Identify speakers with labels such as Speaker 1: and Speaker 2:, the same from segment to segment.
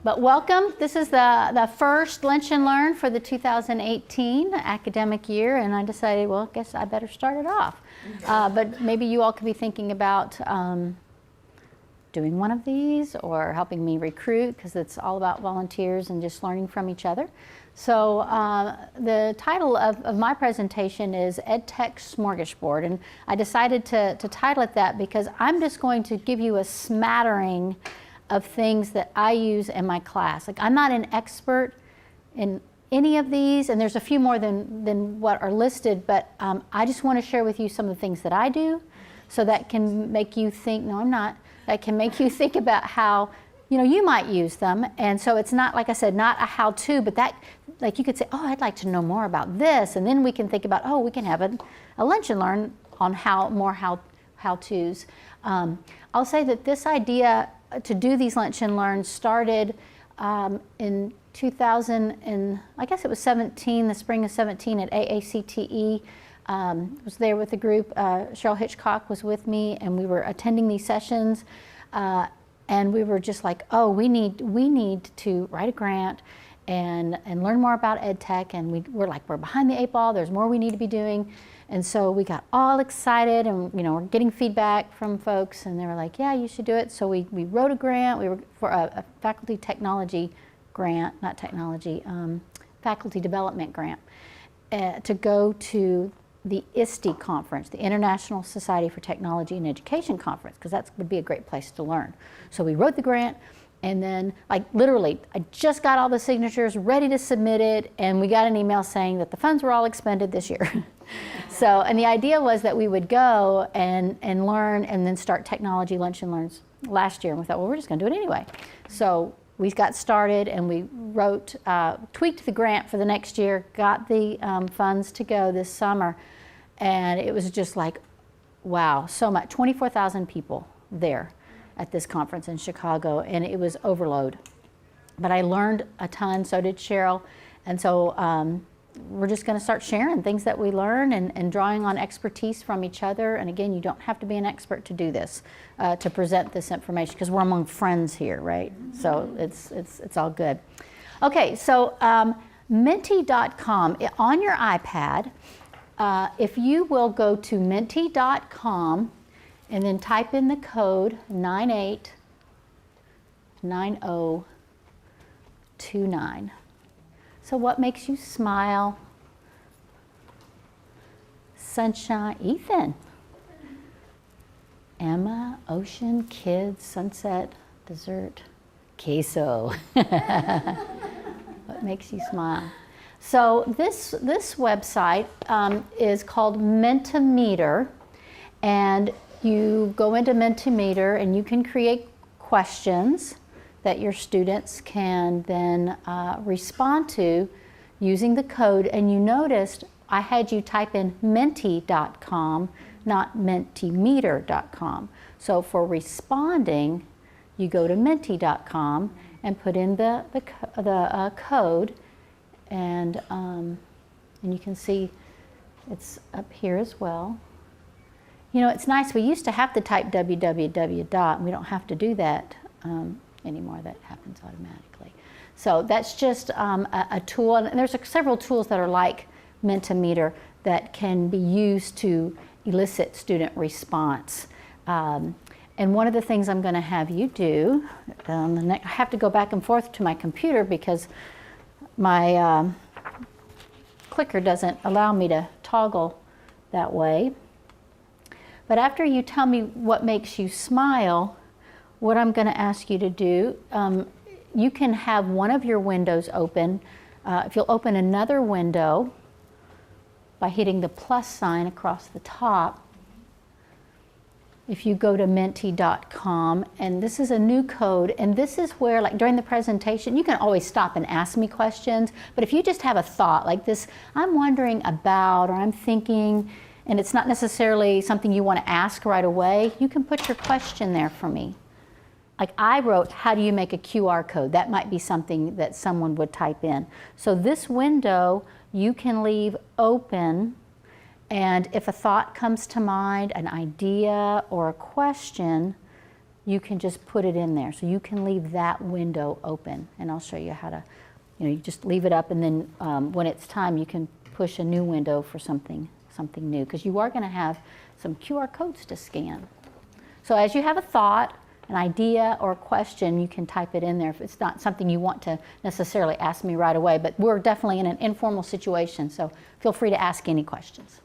Speaker 1: But welcome. This is the first Lunch and Learn for the 2018 academic year, and I decided, well, I guess I better start it off. But maybe you all could be thinking about doing one of these or helping me recruit, because it's all about volunteers and just learning from each other. So the title of my presentation is EdTechSmorgasboard, and I decided to title it that because I'm just going to give you a smattering of things that I use in my class. Like, I'm not an expert in any of these, and there's a few more than what are listed, but I just want to share with you some of the things that I do, so that can make you think, no, I'm not, that can make you think about how, you know, you might use them. And so it's not, like I said, not a how-to, but that, like, you could say, oh, I'd like to know more about this, and then we can think about, oh, we can have a lunch and learn on more how-tos. I'll say that this idea to do these lunch and learns started in 2000, and I guess it was 17, the spring of 17 at AACTE. Was there with the group. Cheryl Hitchcock was with me, and we were attending these sessions, and we were just like, oh, we need to write a grant and learn more about EdTech, and we're like, we're behind the 8 ball, there's more we need to be doing. And so we got all excited, and we're getting feedback from folks, and they were like, yeah, you should do it. So we wrote a grant. We were for a faculty technology grant, not technology, faculty development grant, to go to the ISTE conference, the International Society for Technology and Education conference, because that would be a great place to learn. So we wrote the grant, and then, like, literally, I just got all the signatures ready to submit it, and we got an email saying that the funds were all expended this year. So, and the idea was that we would go and learn and then start technology lunch and learns last year, and we thought, well, we're just going to do it anyway. So we got started, and we wrote, tweaked the grant for the next year, got the funds to go this summer, and it was just like, wow, so much, 24,000 people there at this conference in Chicago, and it was overload. But I learned a ton, so did Cheryl, and so we're just going to start sharing things that we learn and drawing on expertise from each other. And again, you don't have to be an expert to do this, to present this information, because we're among friends here, right? So it's all good. Okay, so Menti.com, on your iPad, if you will go to Menti.com and then type in the code 989029. So what makes you smile? Sunshine, Ethan. Emma, ocean, kids, sunset, dessert, queso. What makes you smile? So this website is called Mentimeter, and you go into Mentimeter and you can create questions that your students can then respond to using the code. And you noticed I had you type in Menti.com, not Mentimeter.com. So for responding, you go to Menti.com and put in the code, and you can see it's up here as well. You know, it's nice. We used to have to type www dot, and we don't have to do that anymore. That happens automatically. So that's just a tool, and there's several tools that are like Mentimeter that can be used to elicit student response. And one of the things I'm going to have you do, I have to go back and forth to my computer because my clicker doesn't allow me to toggle that way. But after you tell me what makes you smile, what I'm going to ask you to do, you can have one of your windows open. If you'll open another window by hitting the plus sign across the top, if you go to Menti.com, and this is a new code, and this is where, like, during the presentation, you can always stop and ask me questions, but if you just have a thought like this, I'm wondering about, or I'm thinking, and it's not necessarily something you want to ask right away, you can put your question there for me. Like I wrote, how do you make a QR code? That might be something that someone would type in. So this window you can leave open, and if a thought comes to mind, an idea or a question, you can just put it in there. So you can leave that window open, and I'll show you how to, you just leave it up, and then when it's time, you can push a new window for something new, because you are going to have some QR codes to scan. So as you have a thought, an idea, or a question, you can type it in there if it's not something you want to necessarily ask me right away, but we're definitely in an informal situation, so feel free to ask any questions.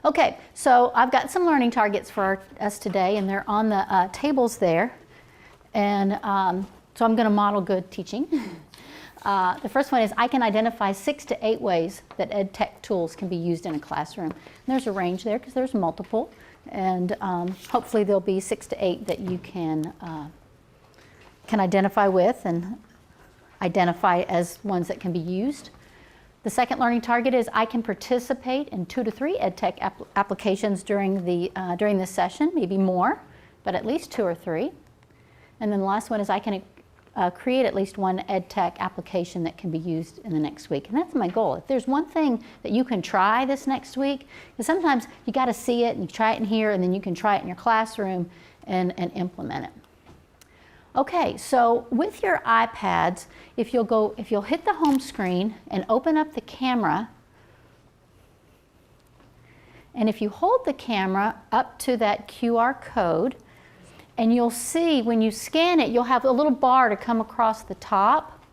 Speaker 1: Okay, so I've got some learning targets for us today, and they're on the tables there. And so I'm going to model good teaching. The first one is I can identify 6 to 8 ways that ed tech tools can be used in a classroom. And there's a range there because there's multiple, and hopefully there'll be 6 to 8 that you can identify with and identify as ones that can be used. The second learning target is I can participate in 2 to 3 ed tech applications during this session, maybe more, but at least 2 or 3. And then the last one is I can create at least one ed tech application that can be used in the next week. And that's my goal. If there's one thing that you can try this next week, because sometimes you got to see it and you try it in here, and then you can try it in your classroom and implement it. Okay, so with your iPads, if you'll hit the home screen and open up the camera, and if you hold the camera up to that QR code, and you'll see when you scan it, you'll have a little bar to come across the top.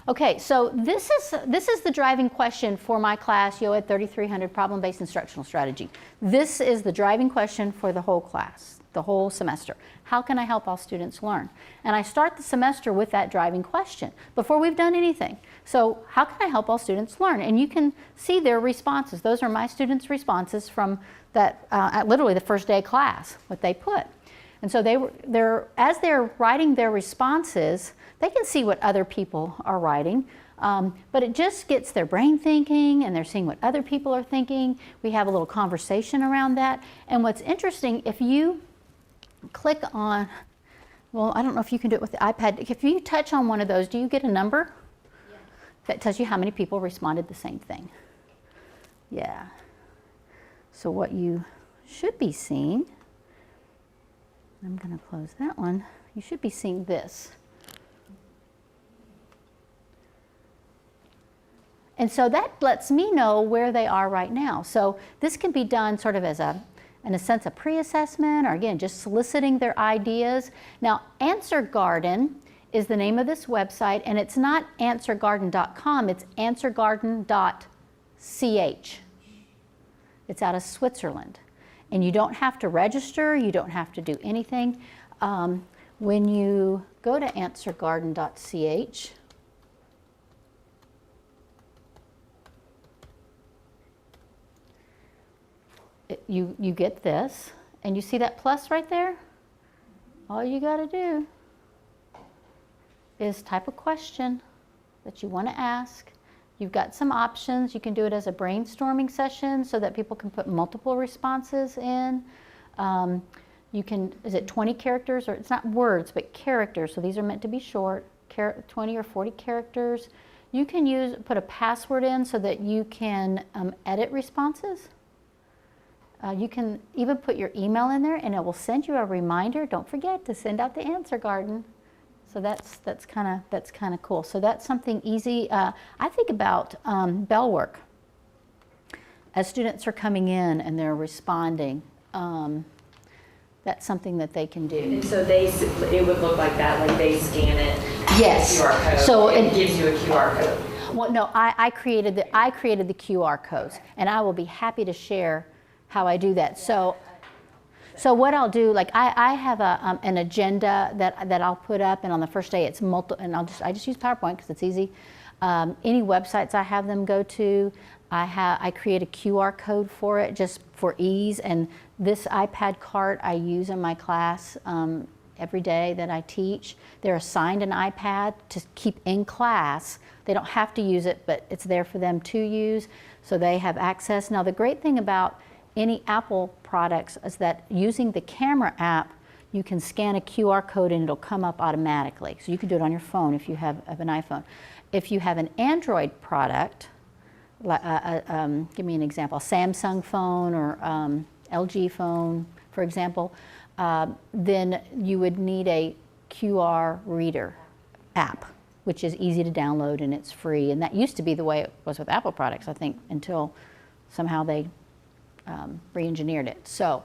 Speaker 1: Okay, so this is the driving question for my class, Ed 3300 Problem-Based Instructional Strategy. This is the driving question for the whole class, the whole semester. How can I help all students learn? And I start the semester with that driving question before we've done anything. So how can I help all students learn? And you can see their responses. Those are my students' responses from that, literally the first day of class, what they put. And so as they're writing their responses, they can see what other people are writing, but it just gets their brain thinking, and they're seeing what other people are thinking. We have a little conversation around that. And what's interesting, if you click on, well, I don't know if you can do it with the iPad. If you touch on one of those, do you get a number? Yeah. That tells you how many people responded the same thing. Yeah. So what you should be seeing, I'm going to close that one. You should be seeing this. And so that lets me know where they are right now. So this can be done sort of as in a sense, a pre-assessment, or again, just soliciting their ideas. Now, Answer Garden is the name of this website, and it's not answergarden.com, it's answergarden.ch. It's out of Switzerland. And you don't have to register, you don't have to do anything. When you go to answergarden.ch, you get this, and you see that plus right there? All you got to do is type a question that you want to ask. You've got some options. You can do it as a brainstorming session so that people can put multiple responses in. You can, is it 20 characters, or it's not words, but characters, so these are meant to be short, 20 or 40 characters. You can put a password in so that you can edit responses. You can even put your email in there, and it will send you a reminder. Don't forget to send out the Answer Garden. So that's kind of cool. So that's something easy. I think about bell work. As students are coming in and they're responding, that's something that they can do.
Speaker 2: And so it would look like that, like they scan it.
Speaker 1: Yes.
Speaker 2: QR code.
Speaker 1: So
Speaker 2: it gives you a QR code.
Speaker 1: Well, no, I created the QR codes, and I will be happy to share how I do that. So what I'll do, like I have an agenda that I'll put up, and on the first day it's and I just use PowerPoint because it's easy. Any websites I have them go to, I create a QR code for it just for ease, and this iPad cart I use in my class every day that I teach. They're assigned an iPad to keep in class. They don't have to use it, but it's there for them to use, so they have access. Now the great thing about any Apple products is that using the camera app, you can scan a QR code and it'll come up automatically. So you can do it on your phone if you have an iPhone. If you have an Android product, give me an example, a Samsung phone or LG phone, for example, then you would need a QR reader app, which is easy to download and it's free. And that used to be the way it was with Apple products, I think, until somehow they re-engineered it. So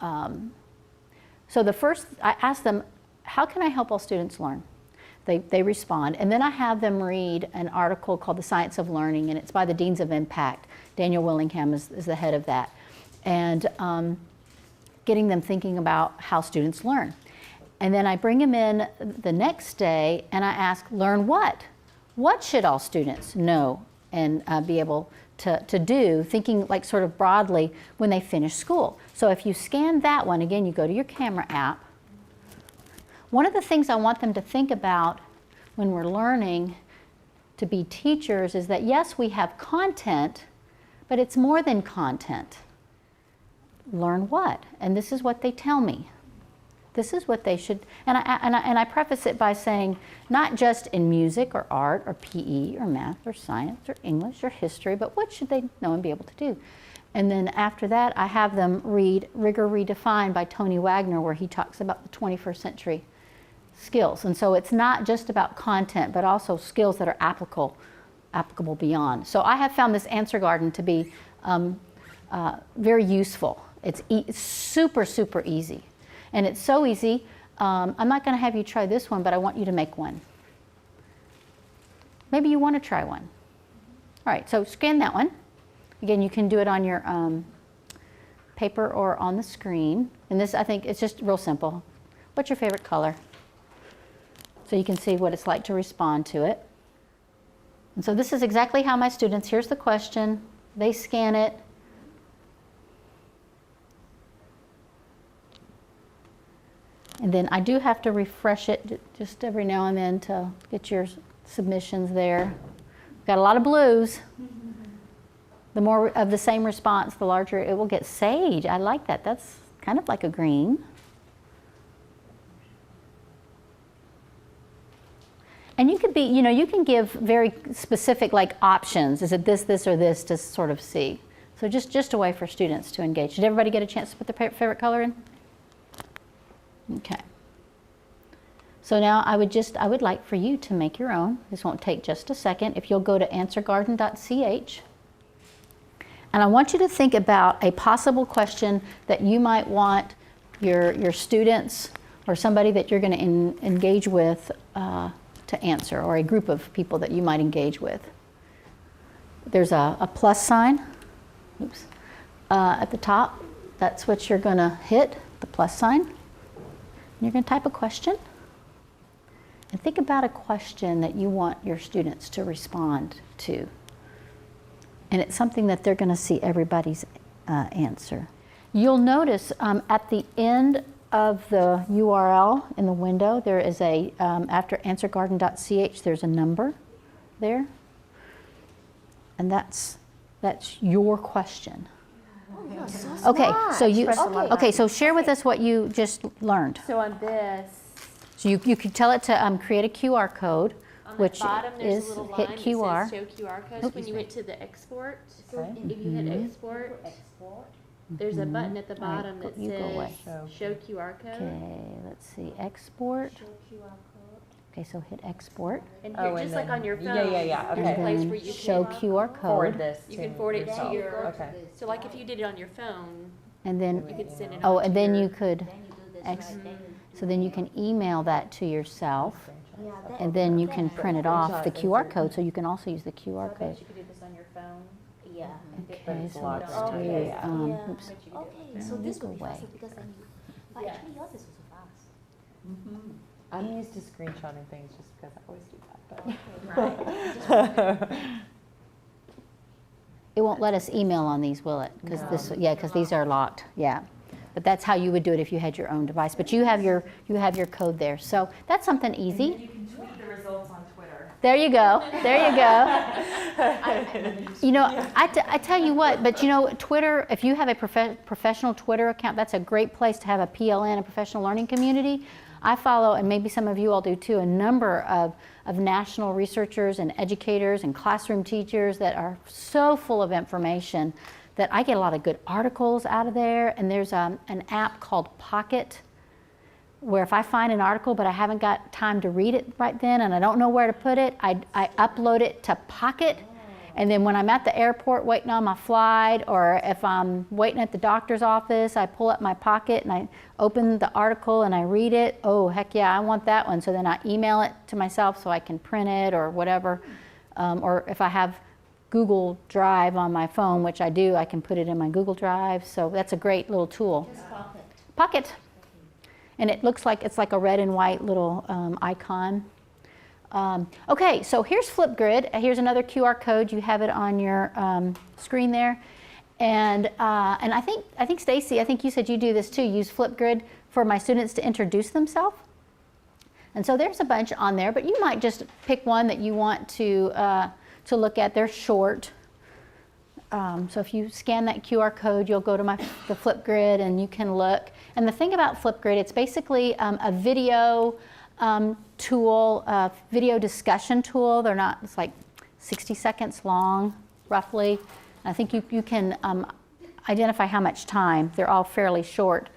Speaker 1: the first, I asked them, how can I help all students learn? They respond, and then I have them read an article called The Science of Learning, and it's by the Deans of Impact. Daniel Willingham is the head of that. And getting them thinking about how students learn. And then I bring them in the next day and I ask, learn what? What should all students know and be able to do, thinking like sort of broadly when they finish school. So if you scan that one, again, you go to your camera app. One of the things I want them to think about when we're learning to be teachers is that yes, we have content, but it's more than content. Learn what? And this is what they tell me. This is what they should, and I preface it by saying, not just in music or art or PE or math or science or English or history, but what should they know and be able to do? And then after that, I have them read Rigor Redefined by Tony Wagner, where he talks about the 21st century skills. And so it's not just about content, but also skills that are applicable beyond. So I have found this answer garden to be very useful. It's super, super easy. And it's so easy, I'm not going to have you try this one, but I want you to make one. Maybe you want to try one. All right, so scan that one. Again, you can do it on your paper or on the screen. And this, I think, it's just real simple. What's your favorite color? So you can see what it's like to respond to it. And so this is exactly how my students, here's the question, they scan it. And then I do have to refresh it just every now and then to get your submissions there. Got a lot of blues. The more of the same response, the larger it will get. Sage, I like that. That's kind of like a green. And you could be, you know, you can give very specific like options. Is it this, this, or this to sort of see. So just a way for students to engage. Did everybody get a chance to put their favorite color in? Okay. So now I would like for you to make your own. This won't take just a second. If you'll go to answergarden.ch. And I want you to think about a possible question that you might want your students or somebody that you're going to engage with to answer, or a group of people that you might engage with. There's a plus sign, oops, at the top. That's what you're going to hit, the plus sign. You're going to type a question and think about a question that you want your students to respond to. And it's something that they're going to see everybody's answer. You'll notice at the end of the URL in the window, there is a, after answergarden.ch, there's a number there. And that's your question.
Speaker 3: Oh, so
Speaker 1: Okay,
Speaker 3: smart.
Speaker 1: so you
Speaker 3: Okay.
Speaker 1: so share with us what you just learned.
Speaker 2: So on this,
Speaker 1: So you could tell it to create a QR code,
Speaker 2: on the
Speaker 1: which
Speaker 2: bottom, there's
Speaker 1: is
Speaker 2: a little
Speaker 1: hit
Speaker 2: line
Speaker 1: QR.
Speaker 2: that says show QR codes. When you went to the export, if you hit export, there's a button at the
Speaker 1: All right,
Speaker 2: bottom that
Speaker 1: you go away.
Speaker 2: says show QR code.
Speaker 1: Okay, let's see, export. Okay, so hit export.
Speaker 2: And
Speaker 3: Oh,
Speaker 2: here,
Speaker 3: and
Speaker 2: just like
Speaker 3: then-
Speaker 2: on your phone,
Speaker 3: yeah,
Speaker 2: there's
Speaker 3: okay.
Speaker 2: a place
Speaker 1: And
Speaker 2: where you
Speaker 1: show
Speaker 2: can
Speaker 1: QR
Speaker 3: Forward
Speaker 1: code.
Speaker 3: this.
Speaker 2: You
Speaker 3: to
Speaker 2: can forward it to
Speaker 3: yourself.
Speaker 2: your.
Speaker 3: Okay.
Speaker 2: So like if you did it on your phone,
Speaker 1: And then,
Speaker 2: you could send it.
Speaker 1: oh,
Speaker 2: on
Speaker 1: and
Speaker 2: to
Speaker 1: then
Speaker 2: your-
Speaker 1: you could, so then you can email that to yourself. And then you can print it off, the QR code, so you can also use the
Speaker 2: So I
Speaker 1: QR
Speaker 2: bet
Speaker 1: code.
Speaker 2: you could do this on your phone.
Speaker 4: Yeah.
Speaker 1: Okay, so
Speaker 3: locked
Speaker 1: let's
Speaker 3: on.
Speaker 1: do,
Speaker 3: Okay,
Speaker 4: yeah.
Speaker 1: oops.
Speaker 2: Bet you could do it
Speaker 4: Okay,
Speaker 2: there.
Speaker 4: so this
Speaker 1: Go
Speaker 4: will be
Speaker 1: away.
Speaker 4: faster because then you, but
Speaker 2: Yeah.
Speaker 4: actually yours is also fast.
Speaker 3: I'm used to screenshotting things just because I always do that.
Speaker 4: Right.
Speaker 1: It won't let us email on these, will it? Because this, yeah, because these are locked, yeah. But that's how you would do it if you had your own device. But you have your code there. So that's something easy.
Speaker 5: You can tweet the results on Twitter.
Speaker 1: There you go. There you go. You know, I tell you what, but you know, Twitter, if you have a professional Twitter account, that's a great place to have a PLN, a professional learning community. I follow, and maybe some of you all do too, a number of national researchers and educators and classroom teachers that are so full of information that I get a lot of good articles out of there. And there's an app called Pocket where if I find an article but I haven't got time to read it right then and I don't know where to put it, I upload it to Pocket. And then when I'm at the airport waiting on my flight, or if I'm waiting at the doctor's office, I pull up my Pocket and I open the article and I read it. Oh, heck yeah, I want that one. So then I email it to myself so I can print it or whatever. Or if I have Google Drive on my phone, which I do, I can put it in my Google Drive. So that's a great little tool. Pocket. And it looks like it's like a red and white little icon. Okay, so here's Flipgrid. Here's another QR code. You have it on your screen there. And I think Stacy, I think you said you do this too. Use Flipgrid for my students to introduce themselves. And so there's a bunch on there, but you might just pick one that you want to look at. They're short. So if you scan that QR code, you'll go to the Flipgrid and you can look. And the thing about Flipgrid, it's basically a video tool, video discussion tool. They're not, it's like 60 seconds long, roughly. I think you can identify how much time. They're all fairly short.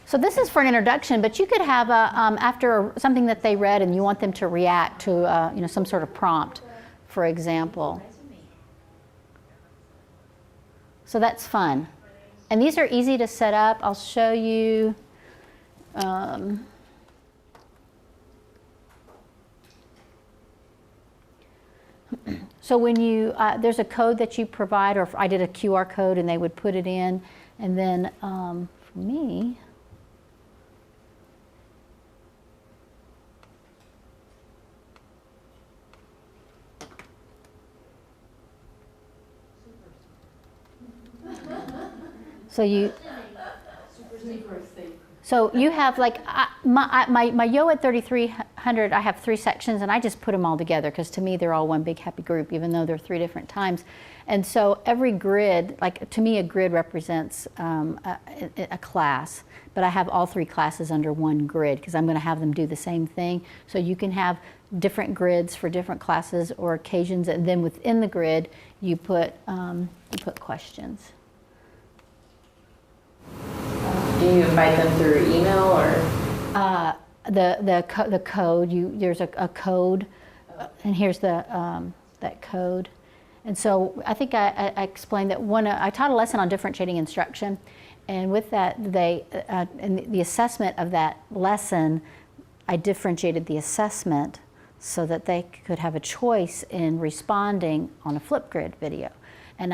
Speaker 1: So this is for an introduction, but you could have after something that they read and you want them to react to some sort of prompt, for example. So that's fun. And these are easy to set up. I'll show you. So when you, there's a code that you provide, or I did a QR code and they would put it in, and then for me, so you have like, my YOED 3300, I have 3 sections and I just put them all together because to me they're all one big happy group even though they're 3 different times. And so every grid, like to me a grid represents a class, but I have all 3 classes under one grid because I'm going to have them do the same thing. So you can have different grids for different classes or occasions, and then within the grid you put questions.
Speaker 3: Do you invite them through email or?
Speaker 1: The code. There's a code, and here's the that code. And so I think I explained that I taught a lesson on differentiating instruction, and with that in the assessment of that lesson, I differentiated the assessment so that they could have a choice in responding on a Flipgrid video. And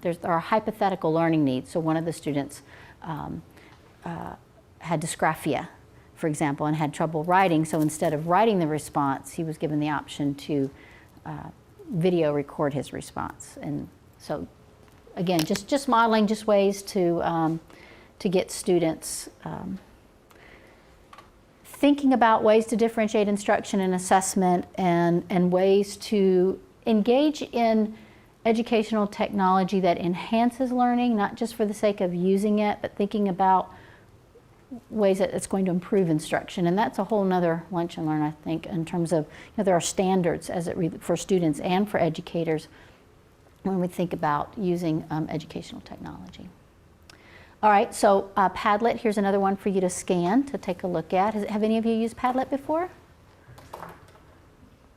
Speaker 1: there are hypothetical learning needs. So one of the students had dysgraphia, for example, and had trouble writing. So instead of writing the response, he was given the option to video record his response. And so, again, just modeling, just ways to get students thinking about ways to differentiate instruction and assessment, and ways to engage in educational technology that enhances learning, not just for the sake of using it, but thinking about ways that it's going to improve instruction. And that's a whole nother lunch and learn, I think, in terms of, there are standards for students and for educators when we think about using educational technology. All right, so Padlet, here's another one for you to scan, to take a look at. Have any of you used Padlet before?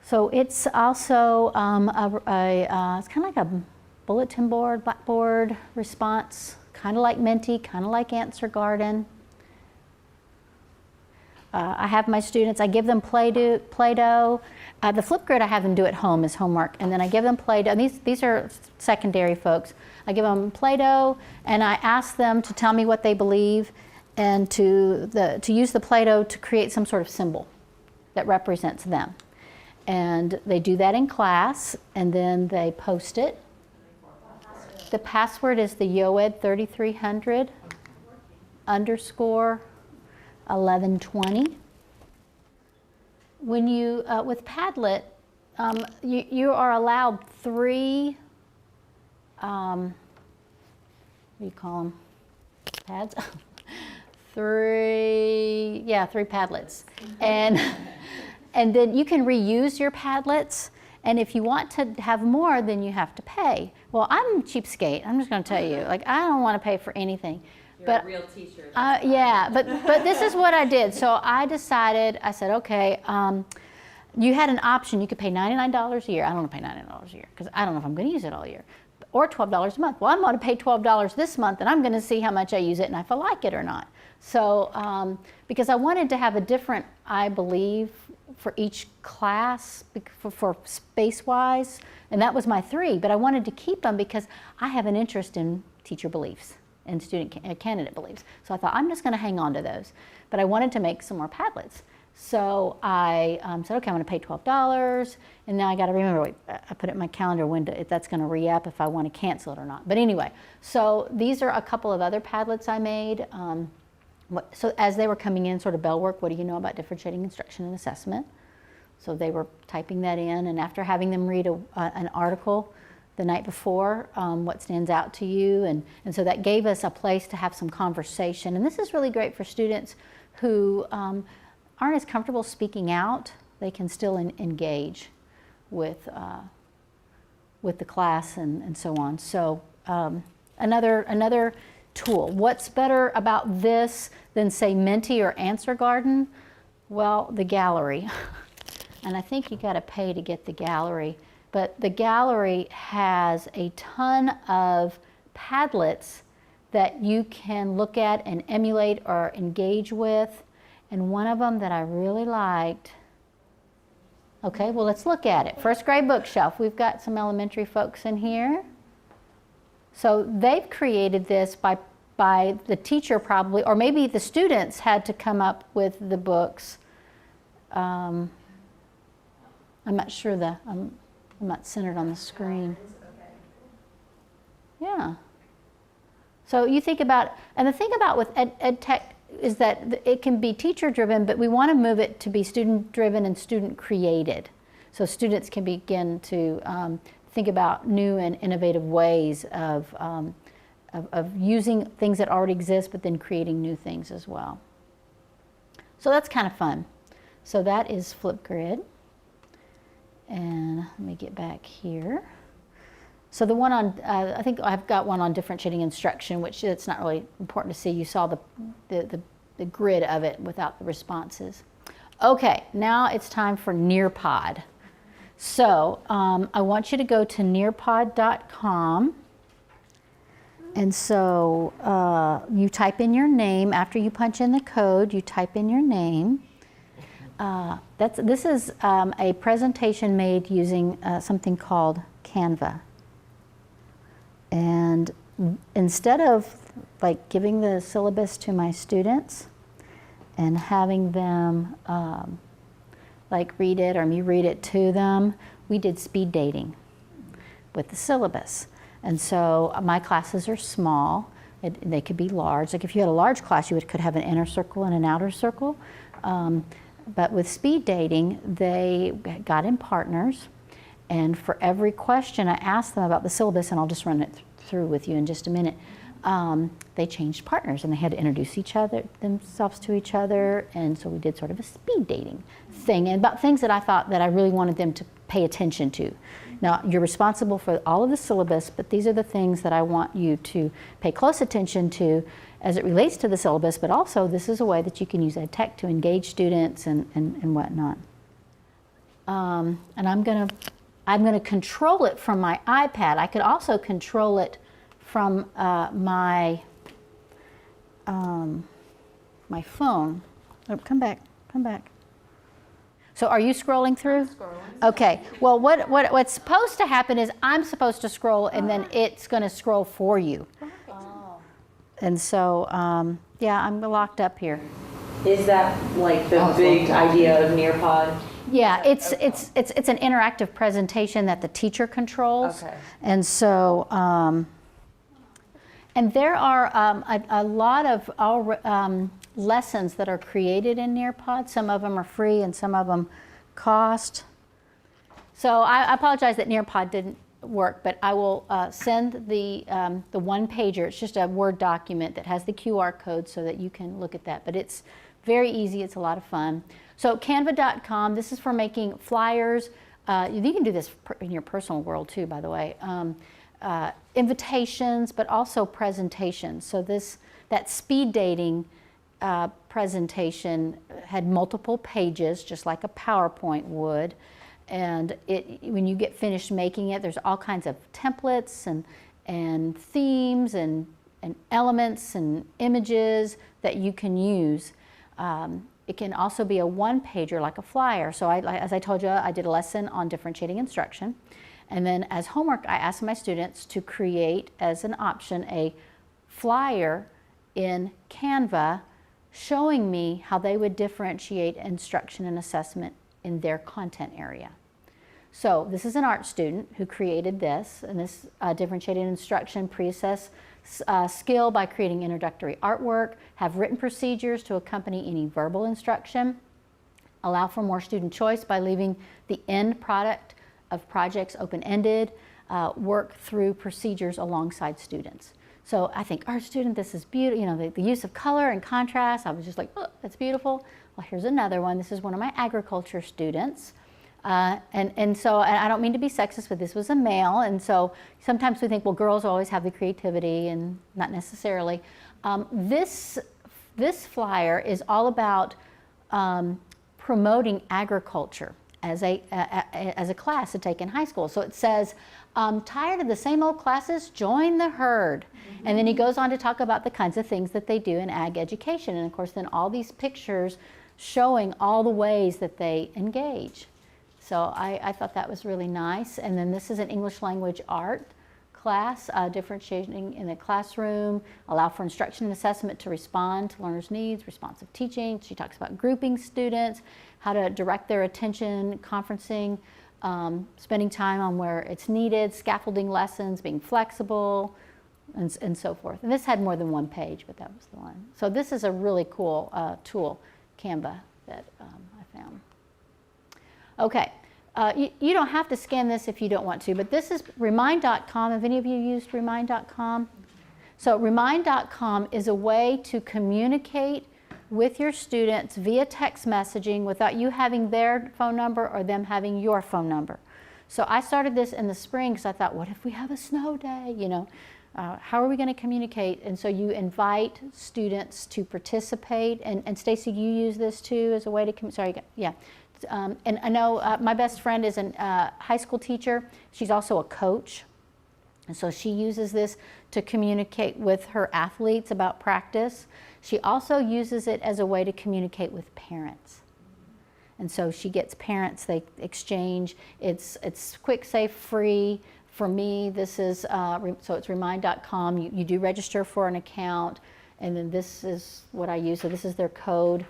Speaker 1: So it's also it's kind of like a bulletin board, blackboard response, kind of like Menti, kind of like Answer Garden. I have my students, I give them Play-Doh. The Flipgrid I have them do at home as homework, and then I give them Play-Doh. And these are secondary folks. I give them Play-Doh, and I ask them to tell me what they believe, and to use the Play-Doh to create some sort of symbol that represents them. And they do that in class, and then they post it. The password is the YOED 3300 _1120. When you, with Padlet, you are allowed 3, what do you call them? Pads? 3 Padlets. And then you can reuse your Padlets, and if you want to have more, then you have to pay. Well, I'm a cheapskate. I'm just going to tell you, like, I don't want to pay for anything.
Speaker 3: You're
Speaker 1: But
Speaker 3: a real teacher.
Speaker 1: yeah, but this is what I did. So I decided, I said, okay, you had an option. You could pay $99 a year. I don't want to pay $99 a year because I don't know if I'm going to use it all year. Or $12 a month. Well, I'm going to pay $12 this month, and I'm going to see how much I use it and if I like it or not. So because I wanted to have a different, I believe, for each class, for space-wise, and that was my 3. But I wanted to keep them because I have an interest in teacher beliefs and student candidate beliefs. So I thought, I'm just going to hang on to those. But I wanted to make some more Padlets. So I said, okay, I'm going to pay $12, and now I got to remember, wait, I put it in my calendar when if that's going to re-up, if I want to cancel it or not. But anyway, so these are a couple of other Padlets I made. So as they were coming in, sort of bell work, what do you know about differentiating instruction and assessment? So they were typing that in, and after having them read an article the night before, what stands out to you, and so that gave us a place to have some conversation. And this is really great for students who aren't as comfortable speaking out. They can still engage with the class and so on. So another tool. What's better about this than, say, Menti or Answer Garden? Well, the gallery. And I think you got to pay to get the gallery. But the gallery has a ton of Padlets that you can look at and emulate or engage with. And one of them that I really liked, okay, well, let's look at it. First grade bookshelf. We've got some elementary folks in here. So they've created this by the teacher probably, or maybe the students had to come up with the books. I'm not sure I'm not centered on the screen. Yeah. So you think about, and the thing about with EdTech is that it can be teacher driven, but we want to move it to be student driven and student created. So students can begin to think about new and innovative ways of using things that already exist, but then creating new things as well. So that's kind of fun. So that is Flipgrid. And let me get back here. So the one on, I think I've got one on differentiating instruction, which it's not really important to see. You saw the grid of it without the responses. Okay, now it's time for Nearpod. So I want you to go to nearpod.com. And so you type in your name. After you punch in the code, you type in your name. This is a presentation made using something called Canva. And instead of like giving the syllabus to my students and having them like read it or me read it to them, we did speed dating with the syllabus. And so my classes are small. They could be large. Like if you had a large class, you could have an inner circle and an outer circle. But with speed dating, they got in partners. And for every question I asked them about the syllabus, and I'll just run it through with you in just a minute, they changed partners and they had to introduce themselves to each other. And so we did sort of a speed dating thing, and about things that I thought that I really wanted them to pay attention to. Now, you're responsible for all of the syllabus, but these are the things that I want you to pay close attention to as it relates to the syllabus, but also this is a way that you can use EdTech to engage students and whatnot. And I'm gonna control it from my iPad. I could also control it from my phone. Oh, come back. So are you scrolling through? Scrolling. Okay. Well, what's supposed to happen is I'm supposed to scroll, and then it's going to scroll for you. Oh. And so, yeah, I'm locked up here.
Speaker 3: Is that like the big idea of Nearpod?
Speaker 1: Yeah, it's an interactive presentation that the teacher controls.
Speaker 3: Okay.
Speaker 1: And so, and there are a lot of lessons that are created in Nearpod. Some of them are free and some of them cost. So I apologize that Nearpod didn't work, but I will send the one-pager. It's just a Word document that has the QR code so that you can look at that. But it's very easy. It's a lot of fun. So canva.com, this is for making flyers. You can do this in your personal world too, by the way. invitations, but also presentations. So that speed dating presentation had multiple pages, just like a PowerPoint would. And when you get finished making it, there's all kinds of templates and themes and elements and images that you can use. It can also be a one-pager, like a flyer. So as I told you, I did a lesson on differentiating instruction. And then as homework, I asked my students to create, as an option, a flyer in Canva showing me how they would differentiate instruction and assessment in their content area. So this is an art student who created this, and this differentiated instruction pre-assess skill by creating introductory artwork, have written procedures to accompany any verbal instruction, allow for more student choice by leaving the end product of projects open-ended, work through procedures alongside students. So I think, art student, this is beautiful. You know, the use of color and contrast, I was just like, oh, that's beautiful. Well, here's another one. This is one of my agriculture students. And so I don't mean to be sexist, but this was a male. And so sometimes we think, well, girls always have the creativity, and not necessarily. This flyer is all about promoting agriculture as a class to take in high school. So it says, tired of the same old classes, join the herd. Mm-hmm. And then he goes on to talk about the kinds of things that they do in ag education. And of course, then all these pictures showing all the ways that they engage. So I thought that was really nice. And then this is an English language art class, differentiating in the classroom, allow for instruction and assessment to respond to learners' needs, responsive teaching. She talks about grouping students, how to direct their attention, conferencing, spending time on where it's needed, scaffolding lessons, being flexible, and so forth. And this had more than one page, but that was the one. So this is a really cool tool, Canva, that I found. Okay, you don't have to scan this if you don't want to, but this is remind.com. Have any of you used remind.com? So remind.com is a way to communicate with your students via text messaging without you having their phone number or them having your phone number. So I started this in the spring because I thought, what if we have a snow day? You know, how are we going to communicate? And so you invite students to participate. And Stacy, you use this too as a way to and I know my best friend is a high school teacher. She's also a coach. And so she uses this to communicate with her athletes about practice. She also uses it as a way to communicate with parents. And so she gets parents, they exchange. It's quick, safe, free. For me, this is, so it's remind.com. You do register for an account, and then this is what I use. So this is their code.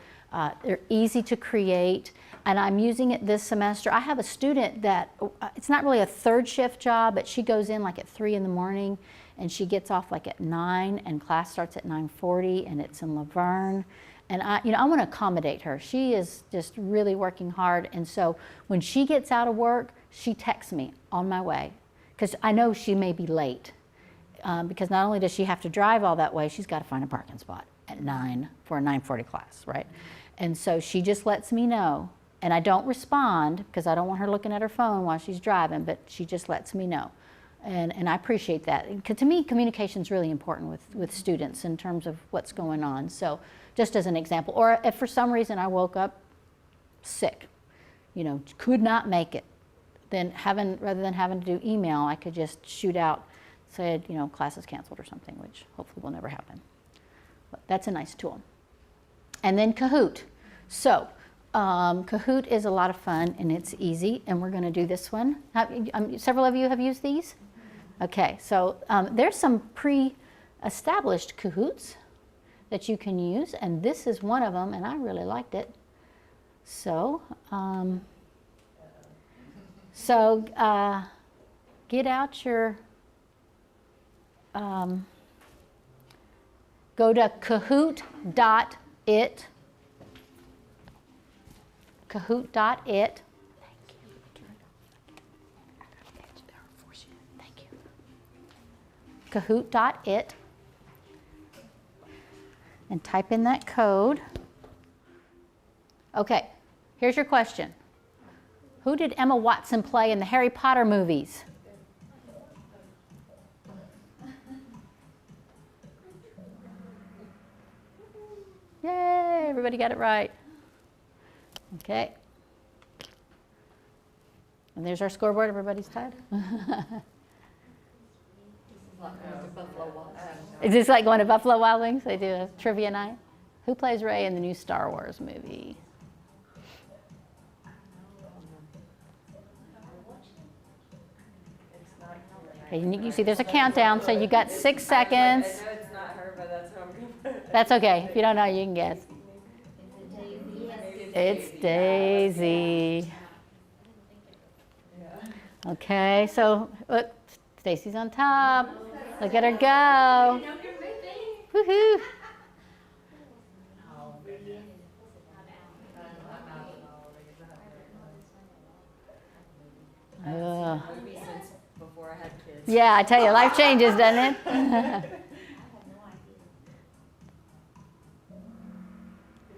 Speaker 1: They're easy to create, and I'm using it this semester. I have a student that, it's not really a third shift job, but she goes in like at 3 in the morning, and she gets off like at 9, and class starts at 9:40, and it's in Laverne. And I want to accommodate her. She is just really working hard, and so when she gets out of work, she texts me on my way, because I know she may be late, because not only does she have to drive all that way, she's got to find a parking spot at 9 for a 9:40 class, right? And so she just lets me know, and I don't respond because I don't want her looking at her phone while she's driving, but she just lets me know. And I appreciate that. Because to me, communication is really important with students in terms of what's going on. So just as an example, or if for some reason I woke up sick, could not make it, then rather than having to do email, I could just shoot out, said, class is canceled or something, which hopefully will never happen. But that's a nice tool. And then Kahoot. So Kahoot is a lot of fun, and it's easy, and we're going to do this one. Several of you have used these? Okay, so there's some pre-established Kahoots that you can use, and this is one of them, and I really liked it. So, get out your, go to Kahoot.it. Kahoot.it. Thank you. Kahoot.it. And type in that code. Okay, here's your question. Who did Emma Watson play in the Harry Potter movies? everybody got it right. Okay. And there's our scoreboard. Everybody's tied. Is this like going to Buffalo Wild Wings? They do a trivia night. Who plays Ray in the new Star Wars movie? Okay, you see there's a countdown, so you got 6 seconds.
Speaker 3: I know it's not her, but that's who I'm going to put.
Speaker 1: That's okay. If you don't know, you can guess. It's Daisy. Okay, so look, Stacy's on top. Look at her go. Woohoo! Ugh.
Speaker 3: Movie since before I had kids.
Speaker 1: Yeah, I tell you, life changes, doesn't it?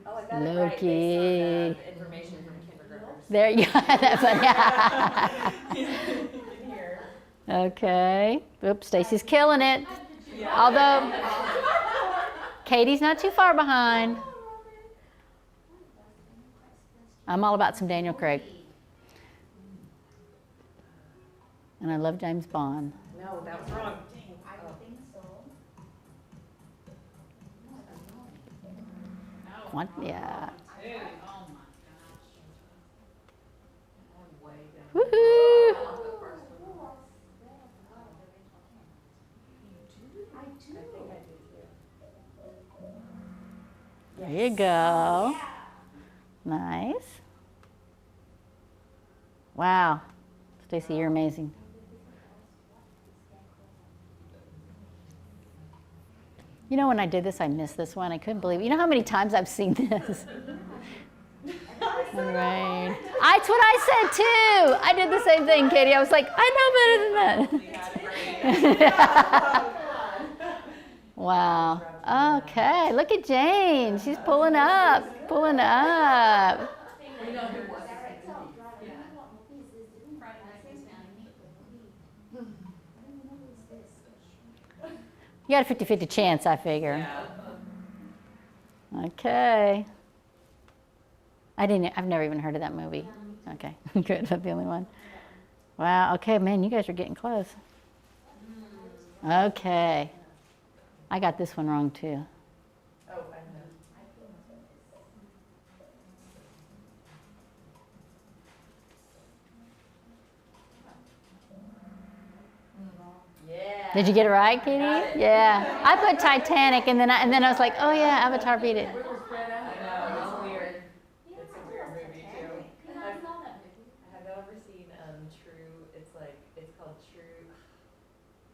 Speaker 3: Oh, I got it right
Speaker 1: Loki.
Speaker 3: based on information from kindergartners.
Speaker 1: There you go. That's funny.
Speaker 3: You can hear.
Speaker 1: Okay. Oops, Stacy's killing it. Although Katie's not too far behind. I'm all about some Daniel Craig. And I love James Bond.
Speaker 3: No, that was wrong.
Speaker 1: Yeah. Woohoo! There you go. Nice. Wow. Stacey, you're amazing. You know, when I did this, I missed this one. I couldn't believe it. You know how many times I've seen this? All right. That's what I said, too. I did the same thing, Katie. I was like, I know better than that. Wow. Okay. Look at Jane. She's pulling up. Pulling up. You got a 50-50 chance, I figure. Okay. I've never even heard of that movie. Okay, good. I'm the only one. Wow. Okay, man, you guys are getting close. Okay. I got this one wrong too.
Speaker 3: Oh, I know. Yeah.
Speaker 1: Did you get it right, Katie? Yeah. I put Titanic, and then I was like, oh yeah, Avatar beat it.
Speaker 3: We were spread out. I know, it's weird. It's a weird movie too. Have you ever seen it's called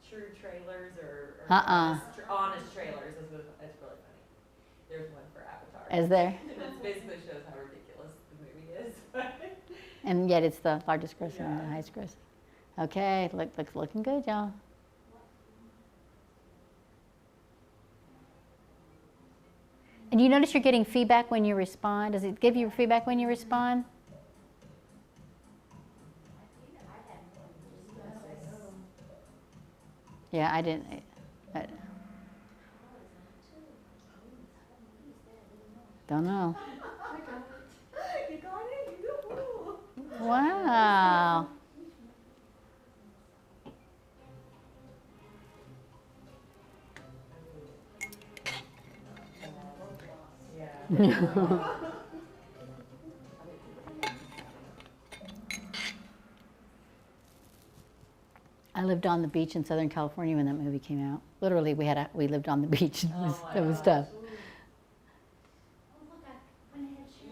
Speaker 3: True Trailers or Honest Trailers. It's really funny. There's one for Avatar.
Speaker 1: Is there?
Speaker 3: And it basically shows how ridiculous the movie is.
Speaker 1: And yet it's the largest grossing and the highest grossing. Okay, looking good, y'all. And you notice you're getting feedback when you respond? Does it give you feedback when you respond? Yeah, I didn't. Don't know.
Speaker 3: You got it? You
Speaker 1: Wow. I lived on the beach in Southern California when that movie came out. Literally, we lived on the beach. It was tough.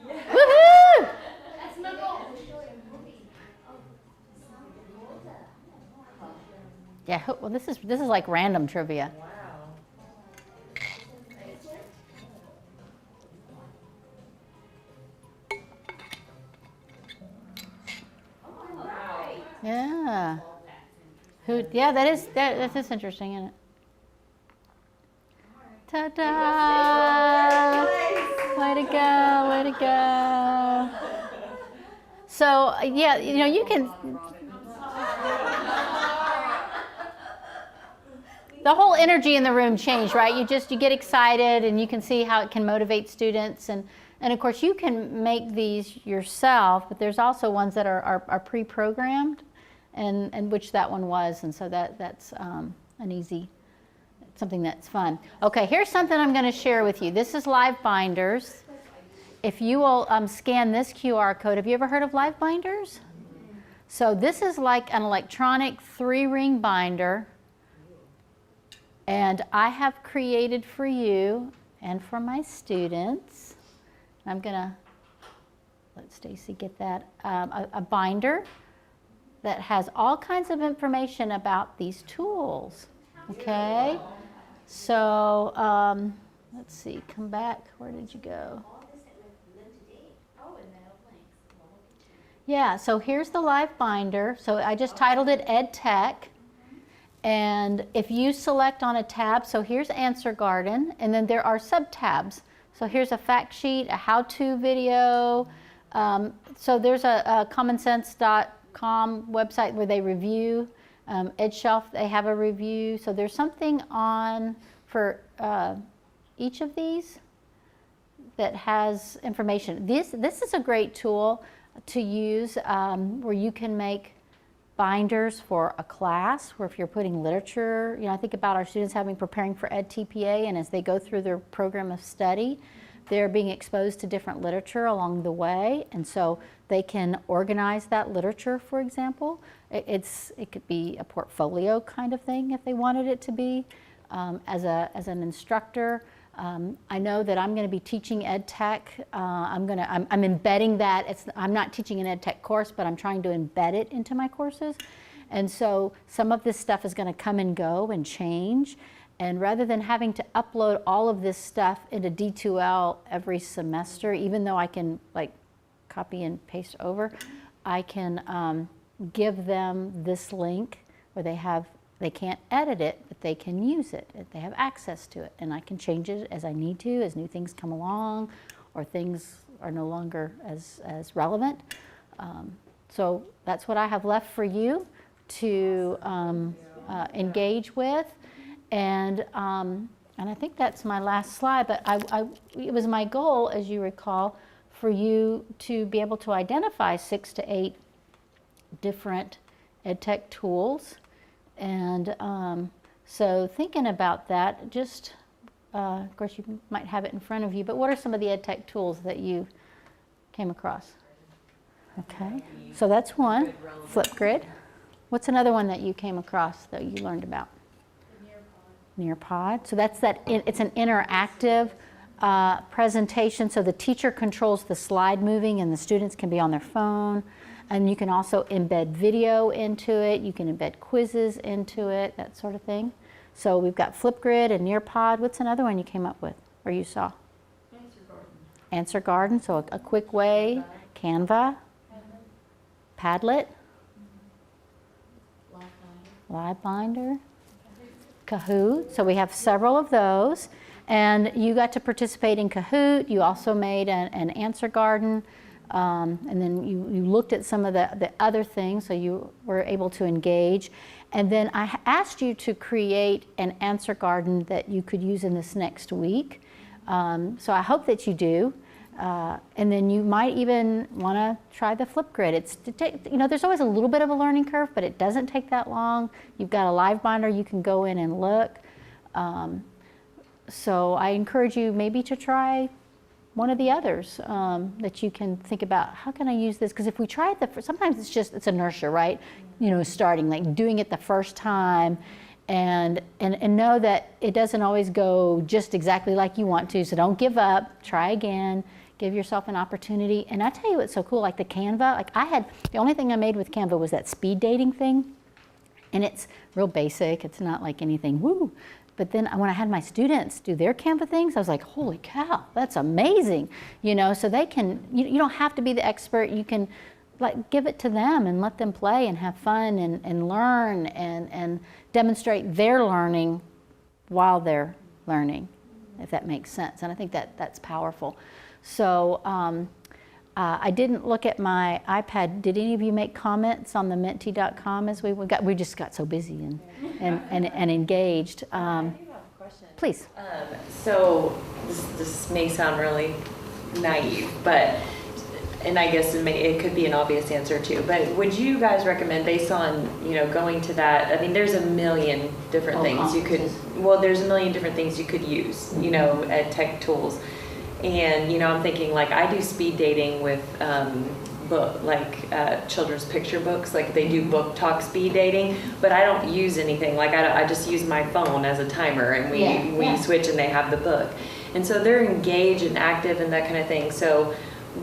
Speaker 1: Woohoo! Yeah. Well, this is like random trivia.
Speaker 3: Wow.
Speaker 1: Yeah. Yeah, that is interesting, isn't it? Ta-da! Way to go! Way to go! So yeah, you can. The whole energy in the room changed, right? You get excited, and you can see how it can motivate students, and And of course, you can make these yourself, but there's also ones that are pre-programmed, and which that one was, and so that's an easy, something that's fun. Okay, here's something I'm going to share with you. This is Live Binders. If you will scan this QR code, have you ever heard of Live Binders? So this is like an electronic 3-ring binder, and I have created for you and for my students. I'm going to let Stacy get that, a binder that has all kinds of information about these tools. Okay, so let's see, come back, where did you go? Yeah, so here's the Live Binder. So I just titled it EdTech. And if you select on a tab, so here's Answer Garden, and then there are sub-tabs. So here's a fact sheet, a how-to video. So there's a commonsense.com website where they review. EdShelf, they have a review. So there's something on for each of these that has information. This is a great tool to use where you can make binders for a class, where if you're putting literature, I think about our students preparing for EdTPA, and as they go through their program of study, they're being exposed to different literature along the way, and so they can organize that literature, for example. It could be a portfolio kind of thing if they wanted it to be. As an instructor, I know that I'm going to be teaching EdTech. I'm embedding that. I'm not teaching an EdTech course, but I'm trying to embed it into my courses. And so some of this stuff is going to come and go and change. And rather than having to upload all of this stuff into D2L every semester, even though I can copy and paste over, I can give them this link where they can't edit it, but they can use it. They have access to it, and I can change it as I need to, as new things come along, or things are no longer as relevant. So that's what I have left for you to engage with, and I think that's my last slide. But it was my goal, as you recall, for you to be able to identify 6 to 8 different EdTech tools. And so thinking about that, just, of course you might have it in front of you, but what are some of the EdTech tools that you came across? Okay, so that's one, Flipgrid. What's another one that you came across that you learned about? Nearpod. So it's an interactive presentation, so the teacher controls the slide moving and the students can be on their phone. And you can also embed video into it. You can embed quizzes into it, that sort of thing. So we've got Flipgrid and Nearpod. What's another one you came up with or you saw?
Speaker 3: Answer Garden.
Speaker 1: Answer Garden, so a quick way. Canva. Padlet. Live Binder. Kahoot. So we have several of those. And you got to participate in Kahoot. You also made an Answer Garden. And then you looked at some of the other things, so you were able to engage. And then I asked you to create an Answer Garden that you could use in this next week. So I hope that you do. And then you might even want to try the Flipgrid. There's always a little bit of a learning curve, but it doesn't take that long. You've got a live binder, you can go in and look. So I encourage you maybe to try one of the others that you can think about. How can I use this? Because if we try it, sometimes it's inertia, right? Starting, like doing it the first time, and know that it doesn't always go just exactly like you want to. So don't give up. Try again. Give yourself an opportunity. And I tell you what's so cool, like the Canva. The only thing I made with Canva was that speed dating thing, and it's real basic. It's not like anything woo. But then when I had my students do their Canva things, I was like, holy cow, that's amazing. So they can, you don't have to be the expert. You can give it to them and let them play and have fun and learn and demonstrate their learning while they're learning, if that makes sense. And I think that's powerful. So I didn't look at my iPad. Did any of you make comments on the menti.com as we just got so busy and engaged?
Speaker 3: I do have a question.
Speaker 1: Please.
Speaker 3: So this may sound really naive, but, and I guess it could be an obvious answer too, but would you guys recommend, based on, going to that, I mean, there's a million different things you could, there's a million different things you could use, at tech tools. And, I'm thinking, like, I do speed dating with, children's picture books, like they do book talk speed dating, but I don't use anything, like I just use my phone as a timer, and we switch and they have the book. And so they're engaged and active and that kind of thing. So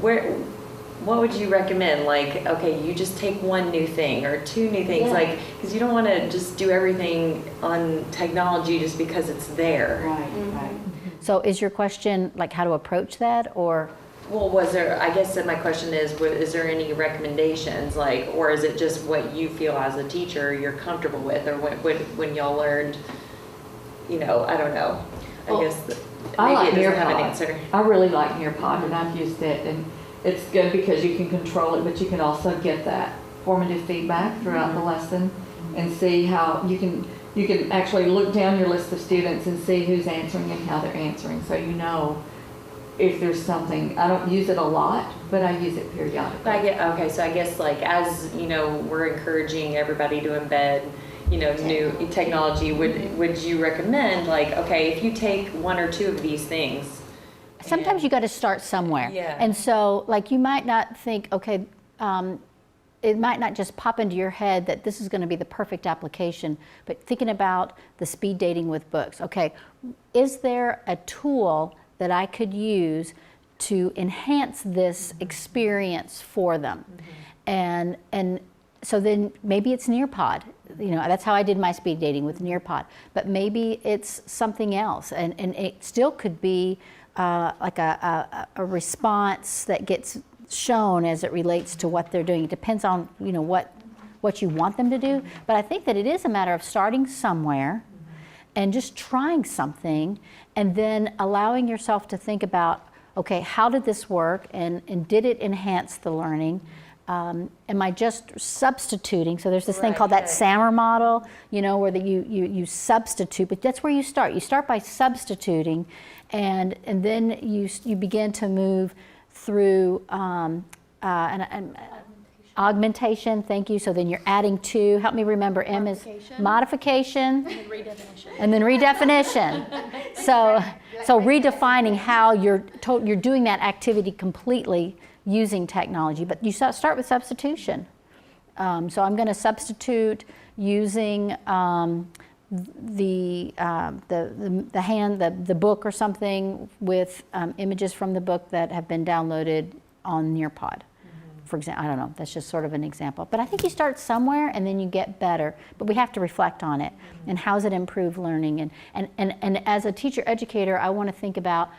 Speaker 3: what would you recommend? Like, okay, you just take one new thing or two new things, like, because you don't want to just do everything on technology just because it's there.
Speaker 4: Right.
Speaker 1: So is your question like how to approach that, or?
Speaker 3: Well, I guess that my question is there any recommendations, like, or is it just what you feel as a teacher you're comfortable with, or when y'all learned, I don't know. I guess
Speaker 6: I like
Speaker 3: maybe it doesn't have an
Speaker 6: Nearpod.
Speaker 3: answer.
Speaker 6: I really like Nearpod, and I've used it, and it's good because you can control it, but you can also get that formative feedback throughout the lesson and see how you can actually look down your list of students and see who's answering and how they're answering, so if there's something. I don't use it a lot, but I use it periodically.
Speaker 3: So I guess, like, as we're encouraging everybody to embed new technology, would you recommend, like, okay, if you take one or two of these things,
Speaker 1: Sometimes you got to start somewhere.
Speaker 3: Yeah.
Speaker 1: And so, like, you might not think, okay, it might not just pop into your head that this is going to be the perfect application, but thinking about the speed dating with books. Okay, is there a tool that I could use to enhance this experience for them? And so then maybe it's Nearpod. That's how I did my speed dating with Nearpod. But maybe it's something else, and it still could be like a response that gets shown as it relates to what they're doing. It depends on what you want them to do. But I think that it is a matter of starting somewhere and just trying something, and then allowing yourself to think about, okay, how did this work, and did it enhance the learning? Am I just substituting? So there's this thing called that SAMR model, where you substitute, but that's where you start. You start by substituting, and then you begin to move through augmentation, thank you. So then you're adding to, help me remember, M is modification, and then redefinition. So redefining how you're doing that activity completely using technology, but you start with substitution. So I'm going to substitute using the book or something with images from the book that have been downloaded on Nearpod. For example, I don't know, that's just sort of an example. But I think you start somewhere and then you get better, but we have to reflect on it. And how's it improve learning? And as a teacher educator, I want to think about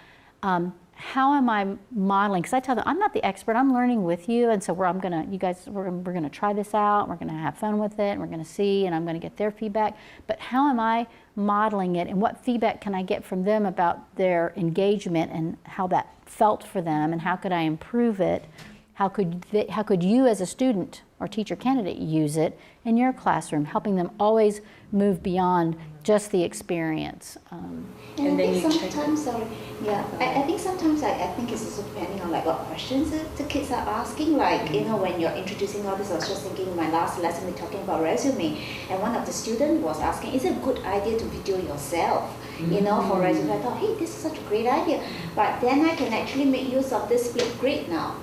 Speaker 1: how am I modeling? Because I tell them, I'm not the expert, I'm learning with you, and so we're gonna try this out, we're gonna have fun with it, and we're gonna see, and I'm gonna get their feedback. But how am I modeling it, and what feedback can I get from them about their engagement and how that felt for them, and how could I improve it? How could you as a student or teacher candidate use it in your classroom, helping them always move beyond just the experience.
Speaker 4: And then sometimes, I think sometimes I think it's also depending on like what questions the kids are asking. Like, when you're introducing all this, I was just thinking my last lesson we're talking about resume, and one of the students was asking, is it a good idea to video yourself? For resume. I thought, hey, this is such a great idea. But then I can actually make use of this flip grid now.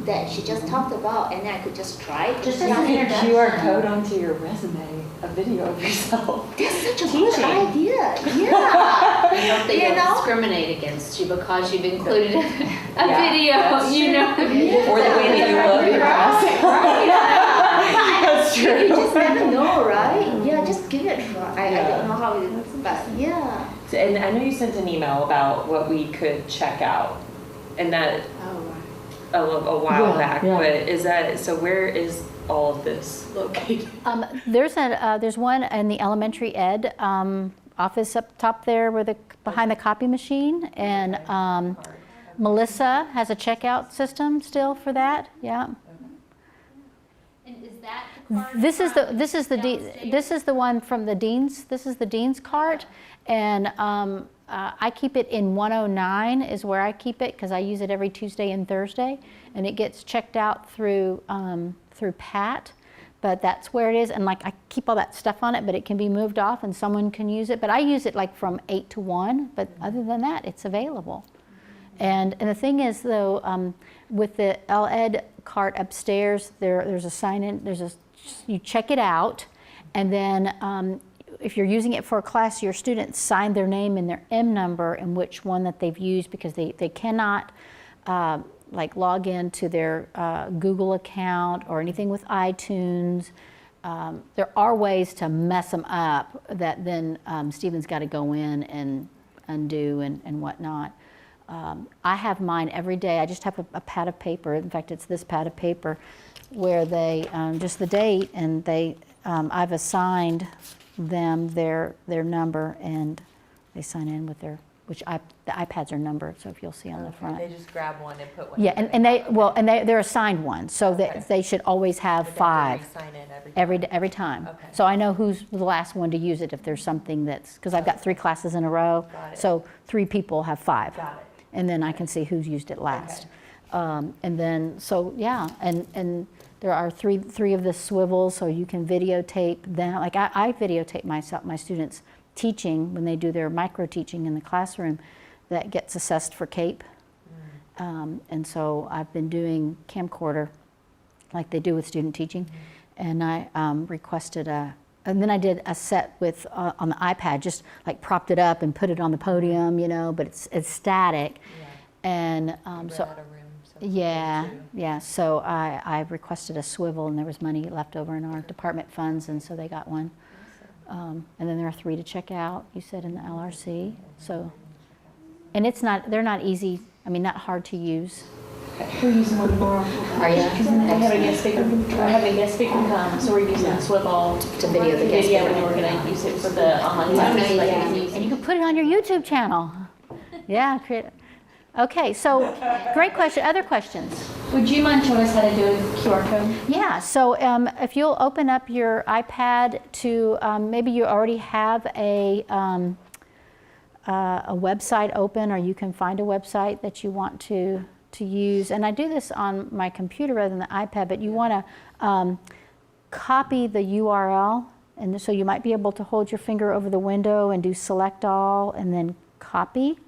Speaker 4: That she just talked about, and then I could just try it.
Speaker 3: Just put your QR code onto your resume, a video of yourself.
Speaker 4: That's such a good idea. Yeah.
Speaker 2: I don't think they'll discriminate against you because you've included a video,
Speaker 3: Or the way that you look in class. That's true.
Speaker 4: You just never know, right? Yeah, just give it a try. I don't know how it is, but yeah.
Speaker 3: And I know you sent an email about what we could check out, and that a while back. But is that so? Where is all of this located?
Speaker 1: There's one in the elementary ed office up top there, behind the copy machine, and Melissa has a checkout system still for that. Yeah.
Speaker 2: And is that
Speaker 1: This is the one from the dean's. This is the dean's cart, and I keep it in 109 is where I keep it because I use it every Tuesday and Thursday, and it gets checked out through Pat. But that's where it is, and like I keep all that stuff on it, but it can be moved off and someone can use it. But I use it like from 8 to 1, but other than that, it's available. And the thing is though, with the LEd cart upstairs, there's a sign in, you check it out, and then if you're using it for a class, your students sign their name and their M number and which one that they've used, because they cannot like log into their Google account or anything with iTunes. There are ways to mess them up that then Stephen's got to go in and undo and whatnot. I have mine every day. I just have a pad of paper. In fact, it's this pad of paper where they, just the date, and they, I've assigned them their number, and they sign in with their, the iPads are numbered, so if you'll see on the front.
Speaker 3: They just grab one and put one.
Speaker 1: Yeah, and they're assigned one, so they should always have 5
Speaker 3: Sign in
Speaker 1: every time.
Speaker 3: Okay.
Speaker 1: So I know who's the last one to use it if there's something that's, because I've got 3 classes in a row,
Speaker 3: Got it.
Speaker 1: so 3 people have 5.
Speaker 3: Got it.
Speaker 1: And then I can see who's used it last. And then, so yeah, and there are three of the swivels, so you can videotape them. Like I videotape my students teaching when they do their micro teaching in the classroom that gets assessed for CAPE. And so I've been doing camcorder like they do with student teaching. And I requested and then I did a set with on the iPad, just like propped it up and put it on the podium, you know, but it's static.
Speaker 3: Yeah.
Speaker 1: And so
Speaker 3: Out of room, so
Speaker 1: yeah. So I requested a swivel, and there was money left over in our department funds, and so they got one. And then there are 3 to check out, you said, in the LRC. So, and they're not easy, I mean, not hard to use.
Speaker 2: We're using one more.
Speaker 1: Are you?
Speaker 2: We're having a guest speaker come, so we're using a swivel
Speaker 4: To video the guest
Speaker 2: video,
Speaker 4: speaker.
Speaker 2: and we're gonna use it for the online classes.
Speaker 4: Okay,
Speaker 2: like
Speaker 4: yeah.
Speaker 2: we use
Speaker 1: And you can put it on your YouTube channel. Yeah, okay, so great question. Other questions?
Speaker 2: Would you mind showing us how to do a QR code?
Speaker 1: Yeah, so if you'll open up your iPad to, maybe you already have a website open, or you can find a website that you want to use. And I do this on my computer rather than the iPad, but you want to copy the URL. And so you might be able to hold your finger over the window and do select all and then copy.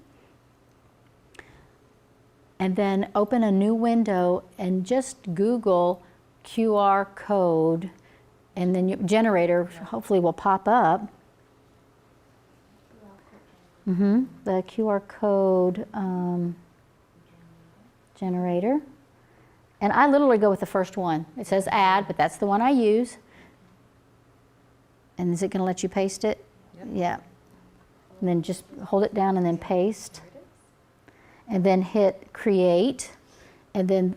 Speaker 1: And then open a new window and just Google QR code, and then your generator hopefully will pop up. The QR code generator. And I literally go with the first one. It says add, but that's the one I use. And is it going to let you paste it?
Speaker 3: Yep.
Speaker 1: Yeah. And then just hold it down and then paste. And then hit create, and then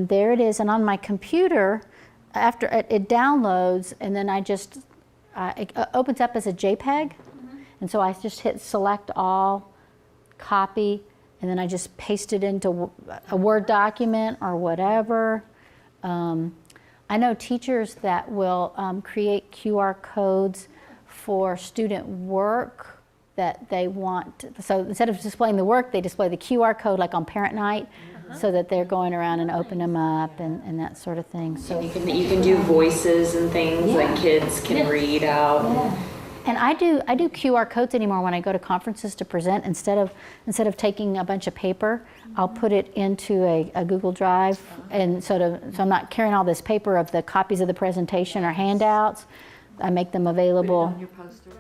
Speaker 1: there it is. And on my computer, after it downloads, and then I just it opens up as a JPEG, and so I just hit select all, copy, and then I just paste it into a Word document or whatever. I know teachers that will create QR codes for student work that they want. So instead of displaying the work, they display the QR code like on parent night, so that they're going around and open them up and that sort of thing. So
Speaker 7: You can do voices and things like kids can read out.
Speaker 1: And I do QR codes anymore when I go to conferences to present. Instead of taking a bunch of paper, I'll put it into a Google Drive, and so I'm not carrying all this paper of the copies of the presentation or handouts. I make them available.
Speaker 6: On your poster.